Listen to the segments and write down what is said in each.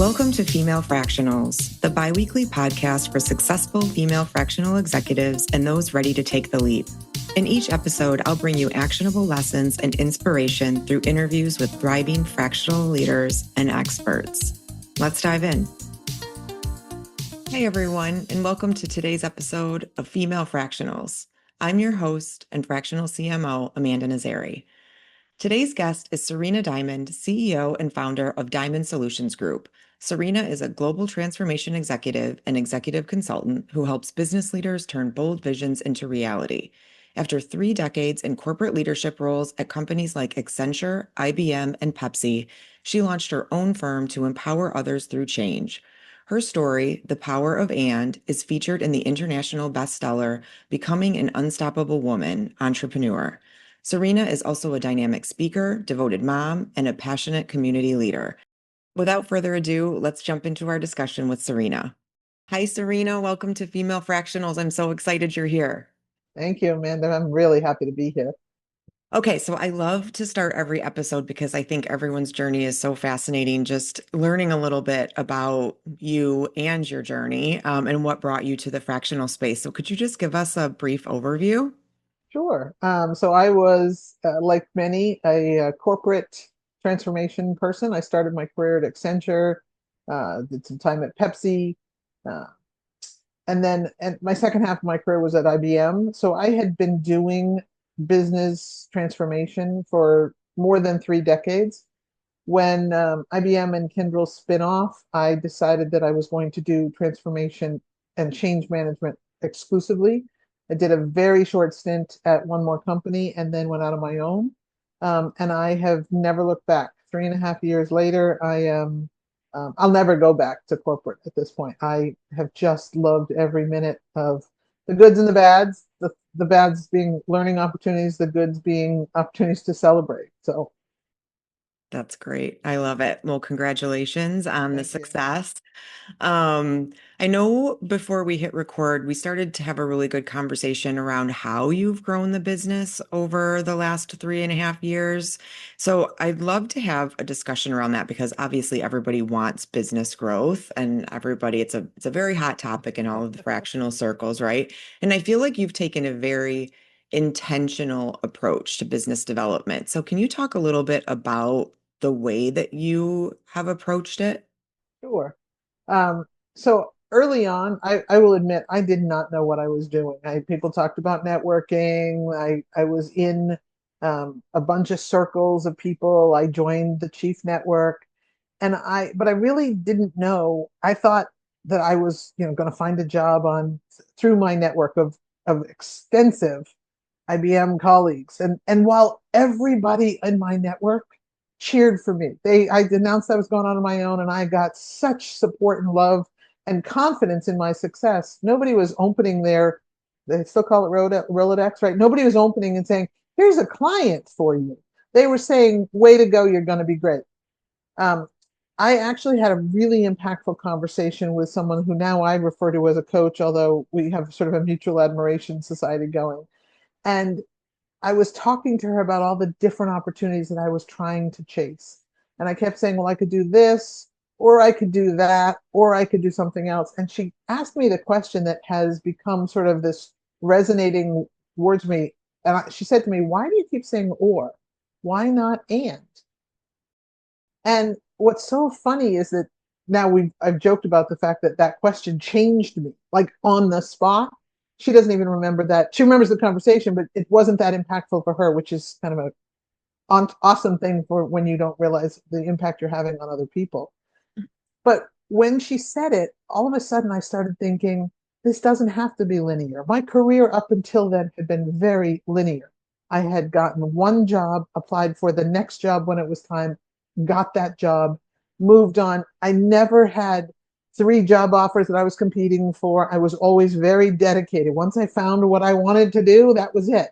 Welcome to Female Fractionals, the biweekly podcast for successful female fractional executives and those ready to take the leap. In each episode, I'll bring you actionable lessons and inspiration through interviews with thriving fractional leaders and experts. Let's dive in. Hey everyone, and welcome to today's episode of Female Fractionals. I'm your host and fractional CMO, Amanda Nazari. Today's guest is Sarena Diamond, CEO and founder of Diamond Solutions Group. Sarena is a global transformation executive and executive consultant who helps business leaders turn bold visions into reality. After 3 decades in corporate leadership roles at companies like Accenture, IBM, and Pepsi, she launched her own firm to empower others through change. Her story, The Power of And, is featured in the international bestseller, Becoming an Unstoppable Woman, Entrepreneur. Sarena is also a dynamic speaker, devoted mom, and a passionate community leader. Without further ado, let's jump into our discussion with Sarena. Hi, Sarena. Welcome to Female Fractionals. I'm so excited you're here. Thank you, Amanda. I'm really happy to be here. Okay, so I love to start every episode because I think everyone's journey is so fascinating, just learning a little bit about you and your journey and what brought you to the fractional space. So could you just give us a brief overview? Sure. So I was, like many, a corporate transformation person. I started my career at Accenture, did some time at Pepsi, uh, and my second half of my career was at IBM. So I had been doing business transformation for more than 3 decades. When IBM and Kyndryl spin off, I decided that I was going to do transformation and change management exclusively. I did a very short stint at one more company and then went out on my own. And I have never looked back. 3.5 years later, I'll never go back to corporate at this point. I have just loved every minute of the goods and the bads, the bads being learning opportunities, the goods being opportunities to celebrate. So That's great. I love it. Well, congratulations on the thank you. success. Um, I know before we hit record, we started to have a really good conversation around how you've grown the business over the last 3.5 years. So I'd love to have a discussion around that because obviously everybody wants business growth and everybody, it's a very hot topic in all of the fractional circles, right? And I feel like you've taken a very intentional approach to business development. So can you talk a little bit about the way that you have approached it? Sure. So early on, I will admit I did not know what I was doing. People talked about networking. I was in a bunch of circles of people. I joined the chief network, but I really didn't know. I thought that I was, going to find a job on through my network of extensive IBM colleagues. And while everybody in my network cheered for me, I announced I was going on my own, and I got such support and love and confidence in my success. Nobody was opening they still call it Rolodex, right? Nobody was opening and saying, "Here's a client for you." They were saying, "Way to go, you're going to be great." Um, I actually had a really impactful conversation with someone who now I refer to as a coach, although we have sort of a mutual admiration society going. And I was talking to her about all the different opportunities that I was trying to chase. And I kept saying, well, I could do this, or I could do that, or I could do something else. And she asked me the question that has become sort of this resonating word to me. She said to me, why do you keep saying or? Why not and? And what's so funny is that I've joked about the fact that that question changed me, like on the spot. She doesn't even remember that. She remembers the conversation, but it wasn't that impactful for her, which is kind of an awesome thing for when you don't realize the impact you're having on other people. But when she said it, all of a sudden I started thinking, this doesn't have to be linear. My career up until then had been very linear. I had gotten one job, applied for the next job when it was time, got that job, moved on. I never had 3 job offers that I was competing for. I was always very dedicated. Once I found what I wanted to do, that was it.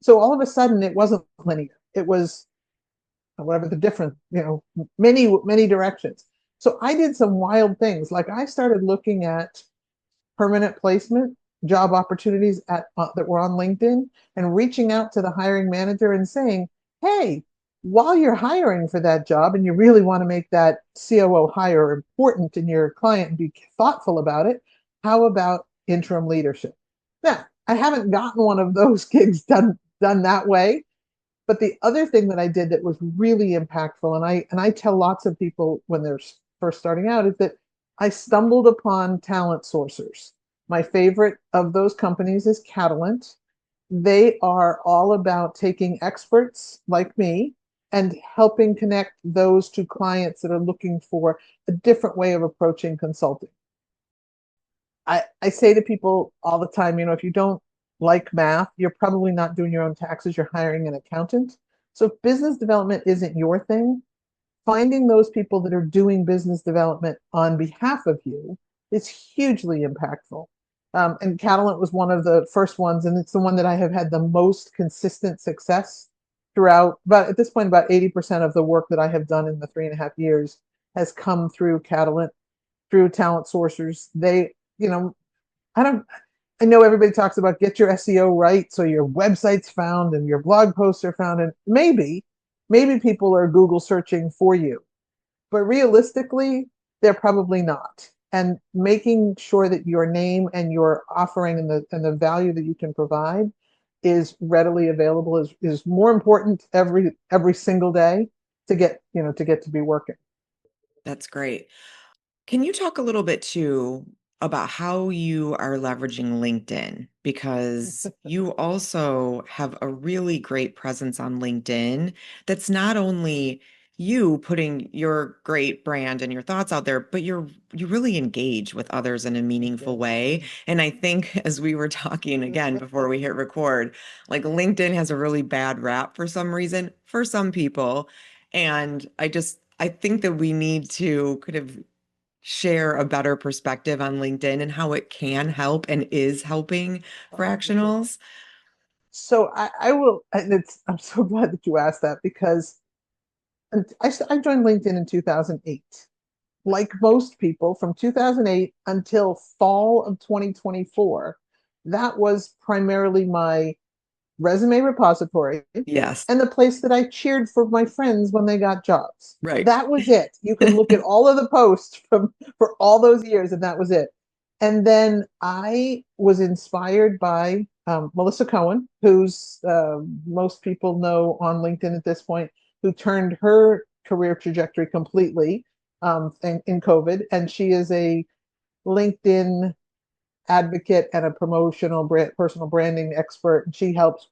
So all of a sudden, it wasn't linear. It was whatever the different, many, many directions. So I did some wild things. Like I started looking at permanent placement job opportunities that were on LinkedIn and reaching out to the hiring manager and saying, hey, while you're hiring for that job and you really want to make that COO hire important in your client and be thoughtful about it, how about interim leadership? Now, I haven't gotten one of those gigs done that way, but the other thing that I did that was really impactful, and I tell lots of people when they're first starting out, is that I stumbled upon talent sourcers. My favorite of those companies is Catalent. They are all about taking experts like me and helping connect those to clients that are looking for a different way of approaching consulting. I say to people all the time, if you don't like math, you're probably not doing your own taxes, you're hiring an accountant. So if business development isn't your thing, finding those people that are doing business development on behalf of you is hugely impactful. And Catalent was one of the first ones, and it's the one that I have had the most consistent success throughout. But at this point, about 80% of the work that I have done in the 3.5 years has come through Catalent, through talent sourcers. I don't, I know everybody talks about get your SEO right so your website's found and your blog posts are found, and maybe people are Google searching for you, but realistically, they're probably not. And making sure that your name and your offering and the value that you can provide is readily available is more important every single day to be working. That's great. Can you talk a little bit too about how you are leveraging LinkedIn? Because you also have a really great presence on LinkedIn that's not only you putting your great brand and your thoughts out there, but you really engage with others in a meaningful way. And I think as we were talking again before we hit record, like LinkedIn has a really bad rap for some reason for some people. And I think that we need to kind of share a better perspective on LinkedIn and how it can help and is helping fractionals. So I will, and I'm so glad that you asked that because I joined LinkedIn in 2008. Like most people, from 2008 until fall of 2024, that was primarily my resume repository Yes, and the place that I cheered for my friends when they got jobs. right. That was it. You could look at all of the posts from for all those years, and that was it. And then I was inspired by Melissa Cohen, who's most people know on LinkedIn at this point, who turned her career trajectory completely in COVID, and she is a LinkedIn advocate and a personal branding expert. And she helps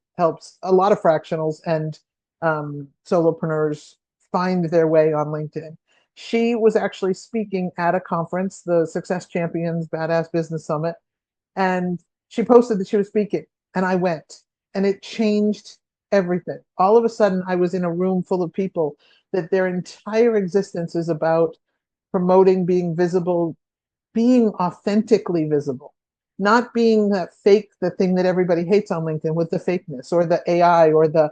a lot of fractionals and solopreneurs find their way on LinkedIn. She was actually speaking at a conference, the Success Champions Badass Business Summit, and she posted that she was speaking, and I went, and it changed everything. All of a sudden, I was in a room full of people that their entire existence is about promoting being visible, being authentically visible, not being the thing that everybody hates on LinkedIn with the fakeness or the AI or the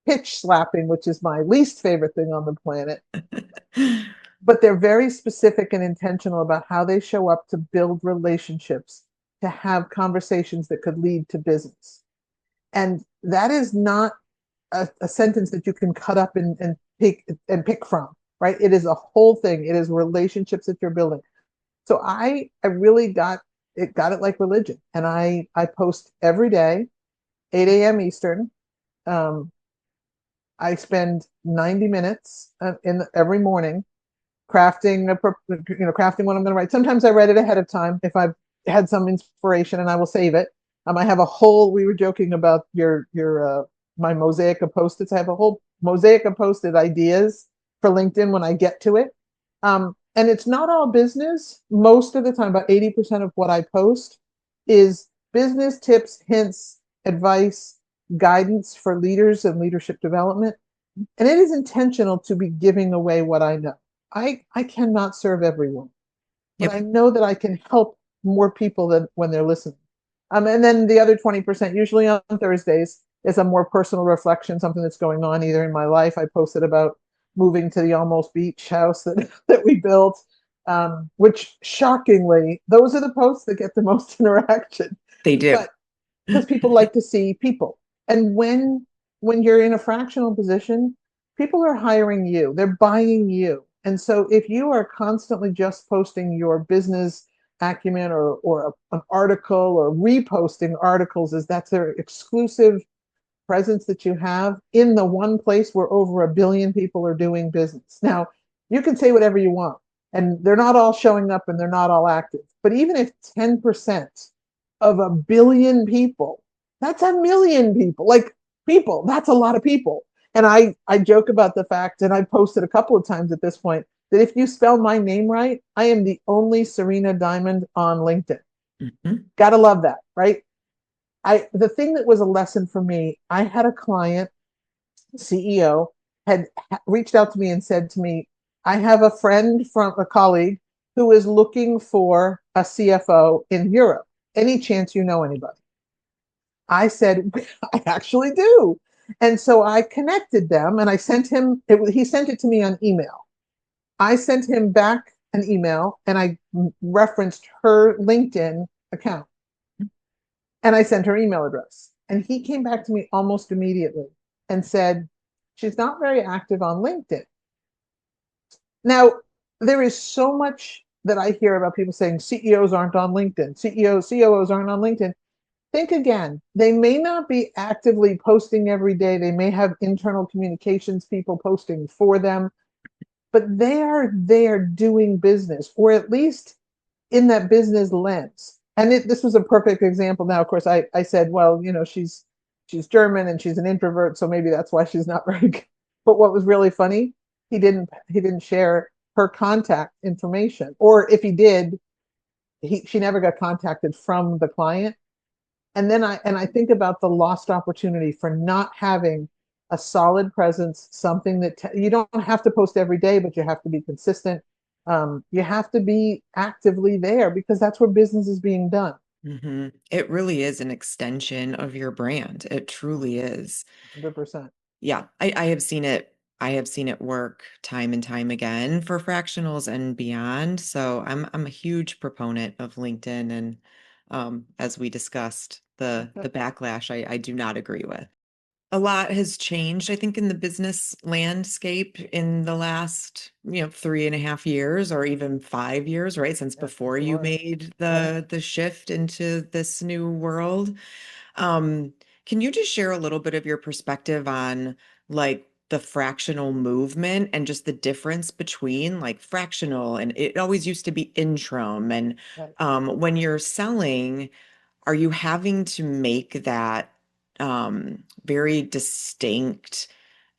pitch slapping, which is my least favorite thing on the planet. But they're very specific and intentional about how they show up to build relationships, to have conversations that could lead to business. And that is not a sentence that you can cut up and pick from, right? It is a whole thing. It is relationships that you're building. So I really got it like religion. And I post every day, 8 a.m. Eastern. Um, I spend 90 minutes in every morning crafting what I'm going to write. Sometimes I write it ahead of time if I've had some inspiration, and I will save it. I have a whole. We were joking about your my mosaic of post-its. I have a whole mosaic of post-it ideas for LinkedIn when I get to it. And it's not all business. Most of the time, about 80% of what I post is business tips, hints, advice, guidance for leaders and leadership development. And it is intentional to be giving away what I know. I cannot serve everyone, but I Yep. know that I can help more people than when they're listening. And then the other 20%, usually on Thursdays, is a more personal reflection, something that's going on either in my life. I posted about moving to the almost beach house that we built, which shockingly, those are the posts that get the most interaction. They do. But because people like to see people. And when you're in a fractional position, People are hiring you, they're buying you. And so if you are constantly just posting your business acumen or an article or reposting articles as that's their exclusive presence that you have in the one place where over 1 billion people are doing business. Now, you can say whatever you want, and they're not all showing up and they're not all active. But even if 10% of 1 billion people, that's 1 million people, like people, that's a lot of people. And I joke about the fact, and I posted a couple of times at this point, that if you spell my name right, I am the only Sarena Diamond on LinkedIn. Mhm. Gotta love that, right? The thing that was a lesson for me, I had a client, CEO, had reached out to me and said to me, I have a friend from a colleague who is looking for a CFO in Europe. Any chance you know anybody? I said, I actually do. And so I connected them and I sent him, he sent it to me on email. I sent him back an email and I referenced her LinkedIn account and I sent her email address. And he came back to me almost immediately and said, she's not very active on LinkedIn. Now, there is so much that I hear about people saying CEOs aren't on LinkedIn, COOs aren't on LinkedIn. Think again. They may not be actively posting every day. They may have internal communications people posting for them, but they are there doing business, or at least in that business lens. And this was a perfect example. Now, of course, I said, well, she's German and she's an introvert, so maybe that's why she's not very good. But what was really funny, he didn't share her contact information, or if he did, she never got contacted from the client. And then I think about the lost opportunity for not having a solid presence, something that you don't have to post every day, but you have to be consistent. You have to be actively there because that's where business is being done. It really is an extension of your brand. It truly is. 100%. Yeah, I have seen it. I have seen it work time and time again for fractionals and beyond. So I'm a huge proponent of LinkedIn, and as we discussed, the backlash I do not agree with. A lot has changed, I think, in the business landscape in the last, 3.5 years or even 5 years, right? Since Yeah, for before you sure. made Right. the shift into this new world. Um, can you just share a little bit of your perspective on like the fractional movement and just the difference between like fractional and it always used to be interim and Right. when you're selling, are you having to make that very distinct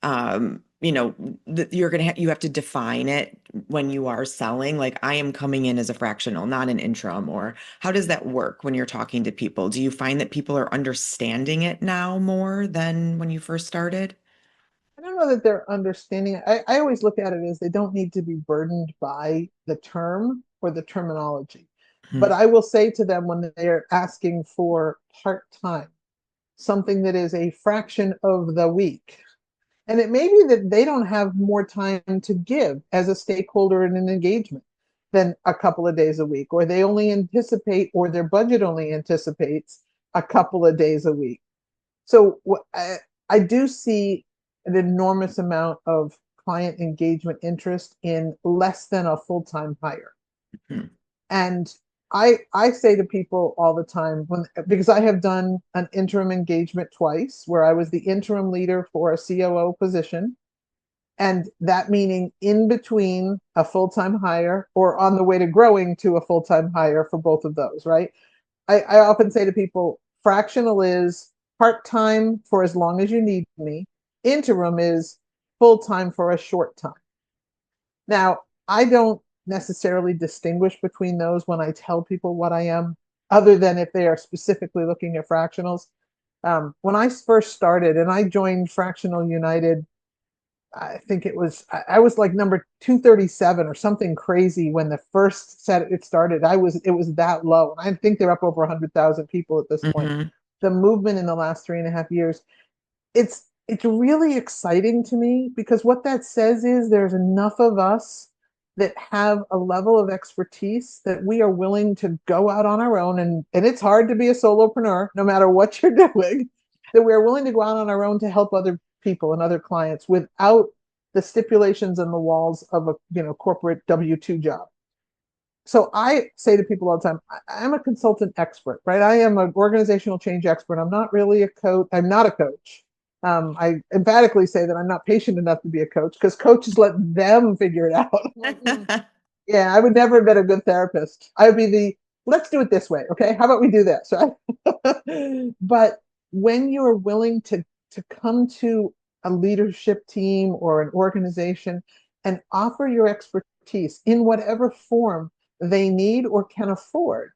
you're gonna you have to define it when you are selling like I am coming in as a fractional, not an interim, or how does that work when you're talking to people? Do you find that people are understanding it now more than when you first started? I don't know that they're understanding it. I always look at it as they don't need to be burdened by the term or the terminology. But Mhm. I will say to them when they're asking for part-time, something that is a fraction of the week. And it may be that they don't have more time to give as a stakeholder in an engagement than a couple of days a week, or they only anticipate, or their budget only anticipates a couple of days a week. So I do see an enormous amount of client engagement interest in less than a full-time hire. Mhm. And I say to people all the time when because I have done an interim engagement twice where I was the interim leader for a COO position, and that meaning in between a full-time hire or on the way to growing to a full-time hire for both of those, right? I often say to people, fractional is part-time for as long as you need me. Interim is full-time for a short time. Now, I don't necessarily distinguish between those when I tell people what I am, other than if they are specifically looking at fractionals. When I first started and I joined Fractional United, I think I was like number 237 or something crazy when the first set it started. It was that low. And I think they're up over 100,000 people at this point. Mhm. The movement in the last 3.5 years, it's really exciting to me because what that says is there's enough of us that have a level of expertise that we are willing to go out on our own, and it's hard to be a solopreneur no matter what you're doing, that we're willing to go out on our own to help other people and other clients without the stipulations and the walls of a corporate W-2 job. So I say to people all the time, I'm a consultant expert, right? I am an organizational change expert. I'm not really a coach. I'm not a coach. I emphatically say that I'm not patient enough to be a coach because coaches let them figure it out. Yeah, I would never have been a good therapist. I would be let's do it this way. Okay. How about we do this? Right. But when you're willing to come to a leadership team or an organization and offer your expertise in whatever form they need or can afford,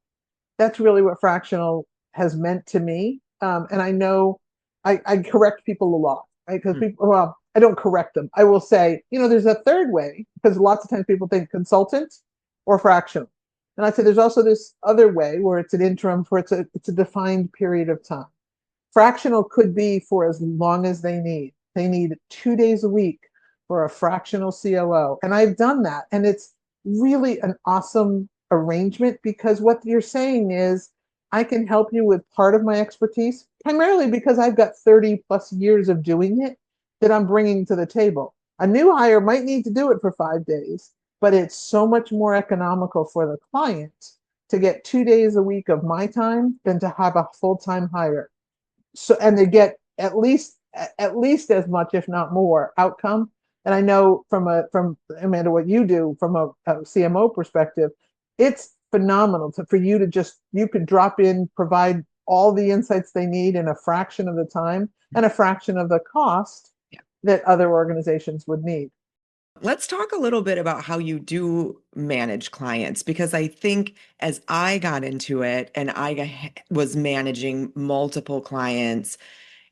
that's really what fractional has meant to me. And I know I correct people a lot, right? Because people, well, I don't correct them. I will say, there's a third way because lots of times people think consultant or fractional. And I say there's also this other way where it's an interim for it's a defined period of time. Fractional could be for as long as they need. They need 2 days a week for a fractional COO. And I've done that. And it's really an awesome arrangement because what you're saying is I can help you with part of my expertise, primarily because I've got 30 plus years of doing it that I'm bringing to the table. A new hire might need to do it for 5 days, but it's so much more economical for the client to get 2 days a week of my time than to have a full-time hire. So, and they get at least as much, if not more, outcome. And I know from Amanda, what you do from a CMO perspective, it's phenomenal for you to you could drop in, provide all the insights they need in a fraction of the time and a fraction of the cost that other organizations would need. Let's talk a little bit about how you do manage clients, because I think as I got into it and was managing multiple clients,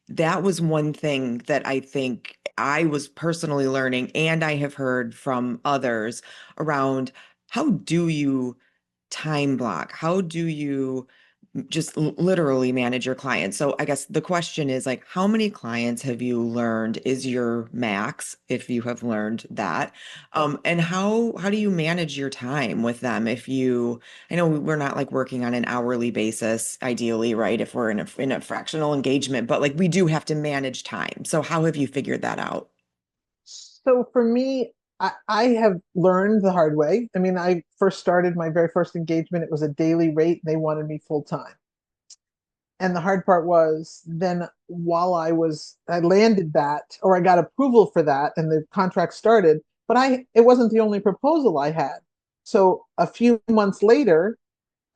that was one thing that I think I was personally learning, and I have heard from others around how do you time block? How do you just literally manage your clients? So I guess the question is like, how many clients have you learned is your max, if you have learned that? And how do you manage your time with them if I know we're not like working on an hourly basis, ideally, right? If we're in a fractional engagement, but like we do have to manage time. So how have you figured that out? So for me, I have learned the hard way. I mean, I first started my very first engagement, it was a daily rate. And they wanted me full time. And the hard part was then while I landed that, or I got approval for that and the contract started, but it wasn't the only proposal I had. So a few months later,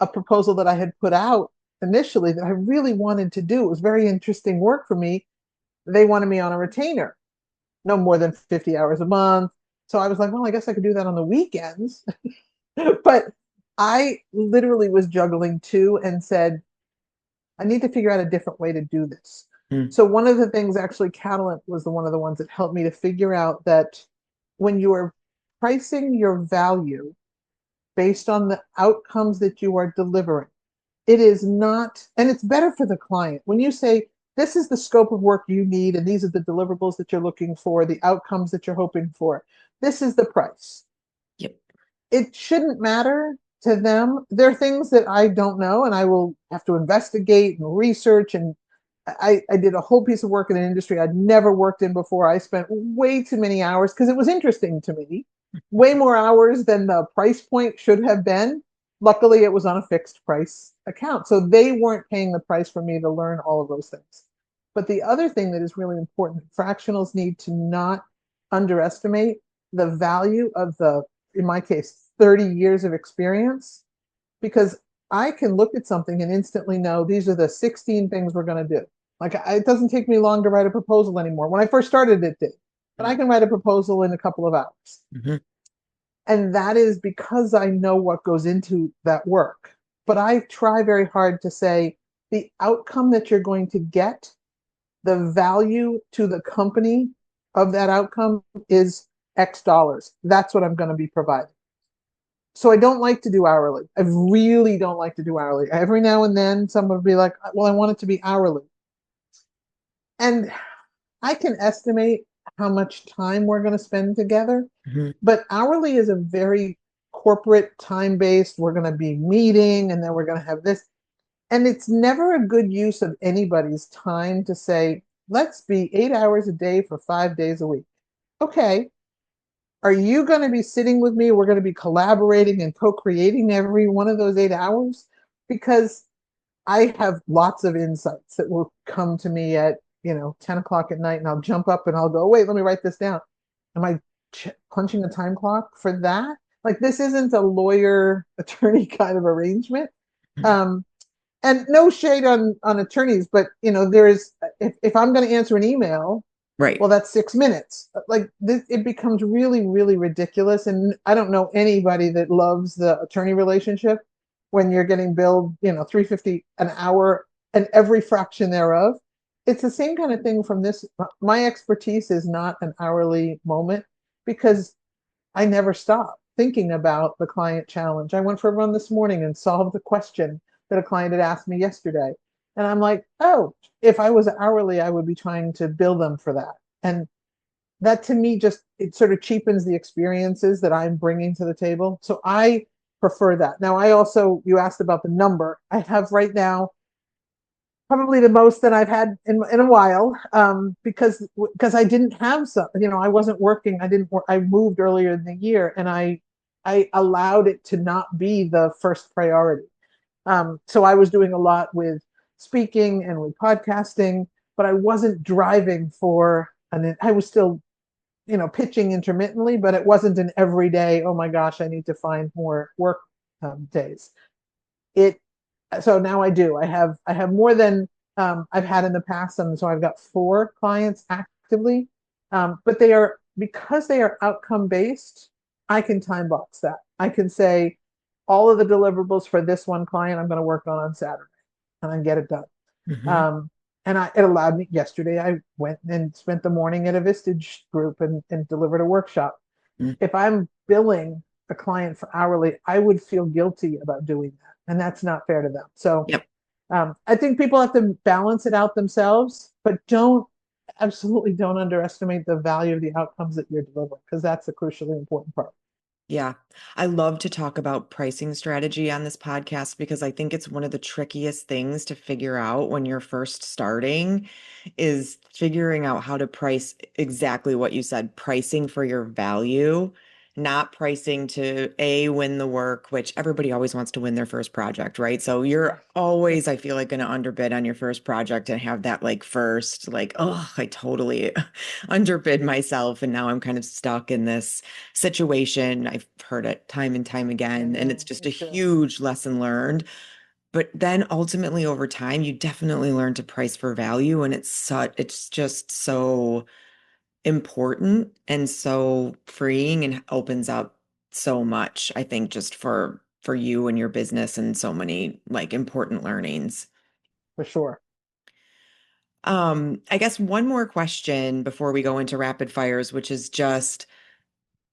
a proposal that I had put out initially that I really wanted to do, it was very interesting work for me. They wanted me on a retainer, no more than 50 hours a month. So I was like, well, I guess I could do that on the weekends. But I literally was juggling two and said, I need to figure out a different way to do this. Mm. So one of the things, actually, Catalent was one of the ones that helped me to figure out that when you are pricing your value based on the outcomes that you are delivering, it is not, and it's better for the client. When you say, this is the scope of work you need, and these are the deliverables that you're looking for, the outcomes that you're hoping for, this is the price. Yep. It shouldn't matter to them. There are things that I don't know, and I will have to investigate and research. And I did a whole piece of work in an industry I'd never worked in before. I spent way too many hours because it was interesting to me, way more hours than the price point should have been. Luckily, it was on a fixed price account. So they weren't paying the price for me to learn all of those things. But the other thing that is really important, fractionals need to not underestimate the value of in my case, 30 years of experience, because I can look at something and instantly know these are the 16 things we're going to do. Like it doesn't take me long to write a proposal anymore. When I first started, it did, but I can write a proposal in a couple of hours. Mm-hmm. And that is because I know what goes into that work. But I try very hard to say the outcome that you're going to get, the value to the company of that outcome is X dollars. That's what I'm going to be providing. So I don't like to do hourly. I really don't like to do hourly. Every now and then someone will be like, well, I want it to be hourly. And I can estimate how much time we're going to spend together. Mm-hmm. But hourly is a very corporate time-based. We're going to be meeting and then we're going to have this. And it's never a good use of anybody's time to say, let's be 8 hours a day for 5 days a week. Okay, are you going to be sitting with me? We're going to be collaborating and co-creating every one of those 8 hours, because I have lots of insights that will come to me at 10 o'clock at night, and I'll jump up and I'll go, wait, let me write this down. Am I punching a time clock for that? Like, this isn't a lawyer attorney kind of arrangement. Um, and no shade on attorneys, but there's, if I'm going to answer an email, Right. well, that's 6 minutes. Like this, it becomes really, really ridiculous. And I don't know anybody that loves the attorney relationship when you're getting billed, $3.50 an hour and every fraction thereof. It's the same kind of thing from this. My expertise is not an hourly moment, because I never stop thinking about the client challenge. I went for a run this morning and solved the question that a client had asked me yesterday. And I'm like, oh, if I was hourly, I would be trying to bill them for that. And that, to me, just, it sort of cheapens the experiences that I'm bringing to the table. So I prefer that. Now, you asked about the number. I have right now probably the most that I've had in a while, because I didn't have some, I wasn't working. I didn't work. I moved earlier in the year, and I allowed it to not be the first priority. So I was doing a lot with speaking and with podcasting, but I wasn't driving for I was still, pitching intermittently, but it wasn't an everyday, oh my gosh, I need to find more work days. It So now I do. I have more than I've had in the past. So I've got 4 clients actively, but because they are outcome based. I can time box that. I can say all of the deliverables for this one client I'm going to work on Saturday, and I get it done. Hmm. Um, and it allowed me. Yesterday, I went and spent the morning at a Vistage group and delivered a workshop. If I'm billing a client for hourly, I would feel guilty about doing that, and that's not fair to them. So Yep. I think people have to balance it out themselves, but absolutely don't underestimate the value of the outcomes that you're delivering, because that's the crucially important part. Yeah. I love to talk about pricing strategy on this podcast because I think it's one of the trickiest things to figure out when you're first starting is figuring out how to price exactly what you said, pricing for your value, not pricing to win the work, which everybody always wants to win their first project, right? So you're always, I feel like, going to underbid on your first project and have that like first, like, oh, I totally underbid myself. And now I'm kind of stuck in this situation. I've heard it time and time I again, and it's know, just me a too. huge lesson learned. But then ultimately over time, you definitely learn to price for value, and it's just so important and so freeing and opens up so much, I think, just for you and your business and so many like important learnings. For sure. I guess one more question before we go into rapid fires, which is just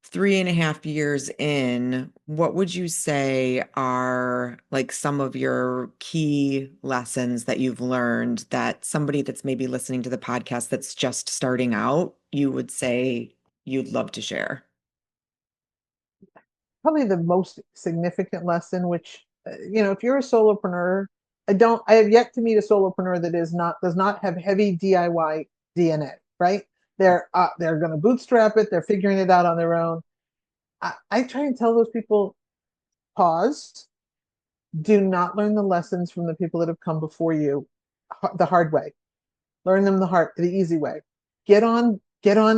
3.5 years in, what would you say are like some of your key lessons that you've learned that somebody that's maybe listening to the podcast that's just starting out, you would say you'd love to share? Probably the most significant lesson, which, if you're a solopreneur, I have yet to meet a solopreneur that does not have heavy DIY DNA, right? They're going to bootstrap it. They're figuring it out on their own. I try and tell those people, pause, do not learn the lessons from the people that have come before you the hard way. Learn them the easy way. Get on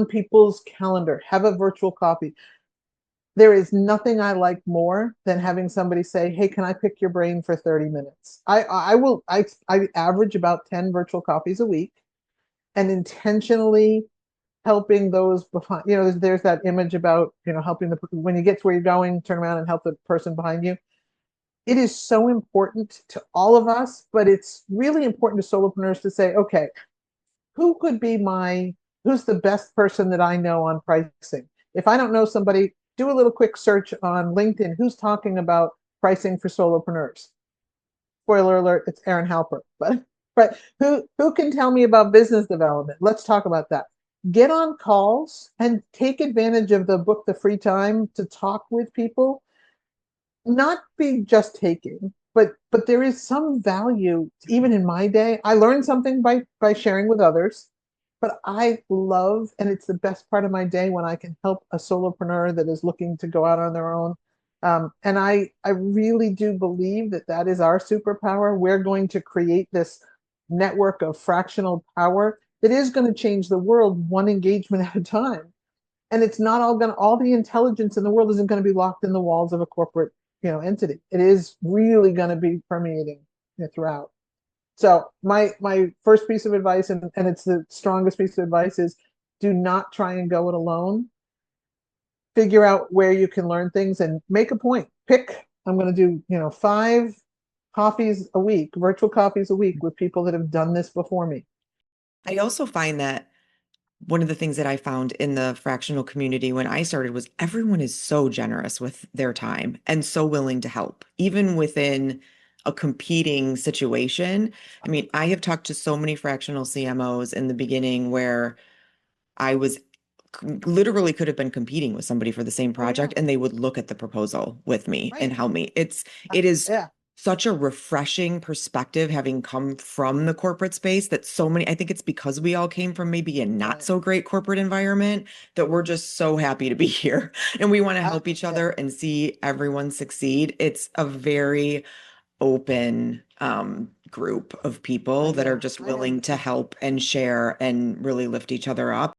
people's calendar. Have a virtual coffee. There is nothing I like more than having somebody say, "Hey, can I pick your brain for 30 minutes?" I average about 10 virtual coffees a week, and intentionally helping those behind. There's that image about, helping when you get to where you're going, turn around and help the person behind you. It is so important to all of us, but it's really important to solopreneurs to say, okay, who could be who's the best person that I know on pricing? If I don't know somebody, do a little quick search on LinkedIn. Who's talking about pricing for solopreneurs? Spoiler alert, it's Aaron Halper. But who can tell me about business development? Let's talk about that. Get on calls and take advantage of the book the free time to talk with people. Not be just taking, but there is some value. Even in my day, I learned something by sharing with others, But I love, and it's the best part of my day when I can help a solopreneur that is looking to go out on their own. And I really do believe that that is our superpower. We're going to create this network of fractional power that is going to change the world one engagement at a time. And it's not all going to, all the intelligence in the world isn't going to be locked in the walls of a corporate, entity. It is really going to be permeating throughout. So my first piece of advice, and it's the strongest piece of advice, is do not try and go it alone. Figure out where you can learn things and make a point. I'm going to do, 5 coffees a week, virtual coffees a week with people that have done this before me. I also find that one of the things that I found in the fractional community when I started was everyone is so generous with their time and so willing to help, even within a competing situation. I mean, I have talked to so many fractional CMOs in the beginning where I was literally could have been competing with somebody for the same project, Yeah. and they would look at the proposal with me and Right. help me. It is Yeah. such a refreshing perspective having come from the corporate space that so many, I think it's because we all came from maybe a not Right. so great corporate environment that we're just so happy to be here and we want to help each Yeah. other and see everyone succeed. It's a very open group of people that are just I know. willing to help and share and really lift each other up.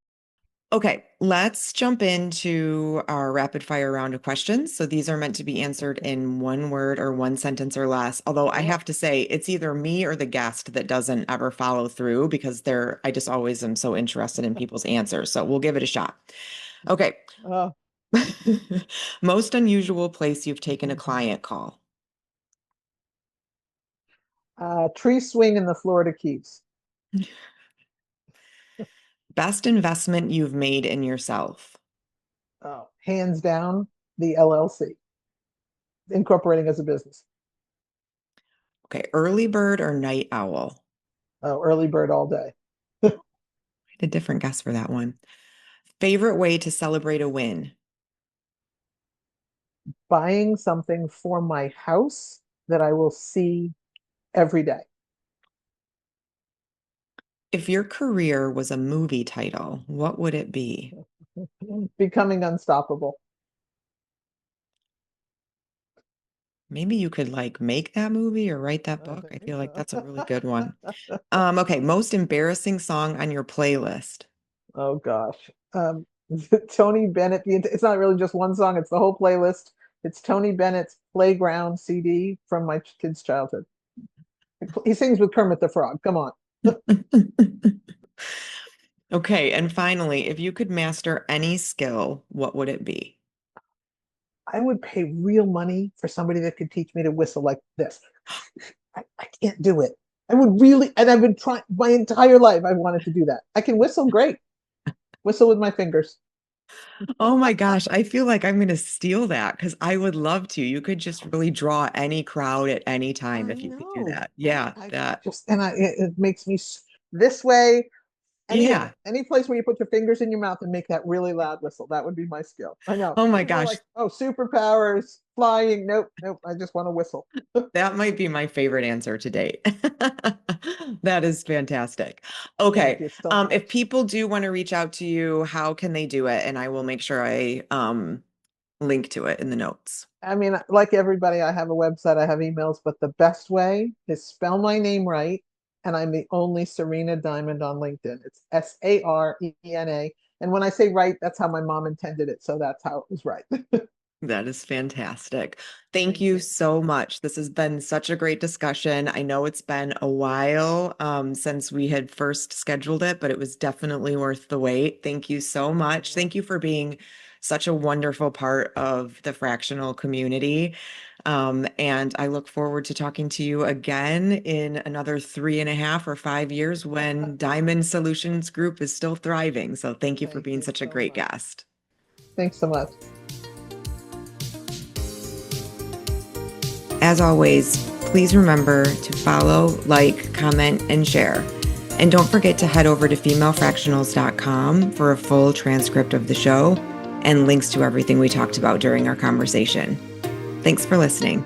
Okay, let's jump into our rapid fire round of questions. So these are meant to be answered in one word or one sentence or less. Although I have to say it's either me or the guest that doesn't ever follow through because I just always am so interested in people's answers. So we'll give it a shot. Okay. Uh, Most unusual place you've taken a client call. tree swing in the Florida Keys. Best investment you've made in yourself. Oh, hands down, the LLC, incorporating as a business. Okay, early bird or night owl? Oh, early bird all day. A different guess for that one. Favorite way to celebrate a win? Buying something for my house that I will see every day. If your career was a movie title, what would it be? Becoming unstoppable. Maybe you could like make that movie or write that book. I feel like that's a really good one. Okay, most embarrassing song on your playlist. Oh gosh. Tony Bennett, it's not really just one song, it's the whole playlist. It's Tony Bennett's Playground CD from my kid's childhood. He sings with Kermit the Frog. Come on. Okay, and finally, if you could master any skill, what would it be? I would pay real money for somebody that could teach me to whistle like this. I can't do it. I would really, and I've been trying my entire life. I wanted to do that. I can whistle great. Whistle with my fingers. Oh my gosh, I feel like I'm going to steal that because I would love to. You could just really draw any crowd at any time I if you could do know. that. Yeah, I that. just and it makes me this way. Yeah. Any place where you put your fingers in your mouth and make that really loud whistle. That would be my skill. I know. Oh my People are gosh. like, oh, superpowers, flying. Nope, nope. I just want to whistle. That might be my favorite answer to date. That is fantastic. Okay. Thank you so If much. people do want to reach out to you, how can they do it? And I will make sure I link to it in the notes. I mean, like everybody, I have a website, I have emails, but the best way is spell my name right. And I'm the only Sarena Diamond on LinkedIn. It's Sarena. And when I say right, that's how my mom intended it. So that's how it was right. That is fantastic. Thank Thank you you. so much. This has been such a great discussion. I know it's been a while since we had first scheduled it, but it was definitely worth the wait. Thank you so much. Thank you for being such a wonderful part of the fractional community. And I look forward to talking to you again in another 3.5 or 5 years when Diamond Solutions Group is still thriving. So thank you for Thank being you such a so great much. guest. Thanks so much. As always, please remember to follow, like, comment, and share. And don't forget to head over to femalefractionals.com for a full transcript of the show and links to everything we talked about during our conversation. Thanks for listening.